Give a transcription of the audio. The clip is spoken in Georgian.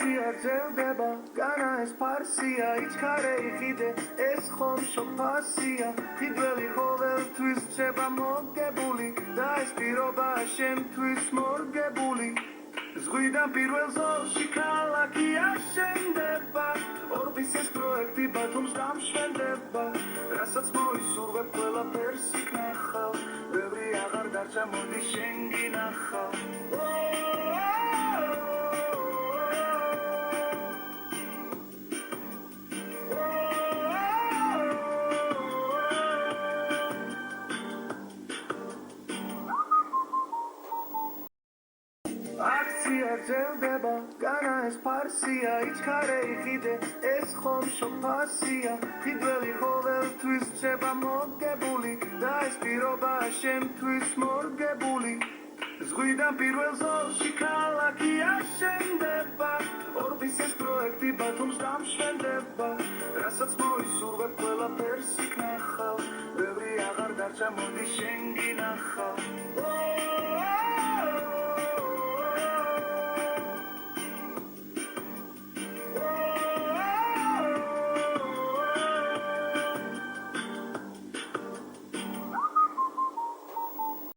აქცია ძლდება განა ეს ფარსია იჩქარე იყიდე ეს ხომ შოფასია თითველი ყოველთვის რჩება მოგებული და ეს პირობა შენთვის მორგებული ზღვიდან პირველ ზოლში ქალაქი აშენდება ორბის ეს პროექტი ბათუმს დამშვენდება რასაც მოისურვებ ყველაფერს იქნახავ ბევრი აღარ დარჩა მოდი შენ გინახავ აქცია ძლდება განა ეს ფარსია იჩქარე იყიდე ეს ხომ შოფასია თითველი ყოველთვის რჩება მოგებული და ეს პირობა შენთვის მორგებული ზღვიდან პირველ ზოლში ქალაქი აშენდება ორბის ეს პროექტი ბათუმს დამშვენდება რასაც მოისურვებ ყველაფერს იქნახავ ბევრი აღარ დარჩა მოდი შენ გინახავ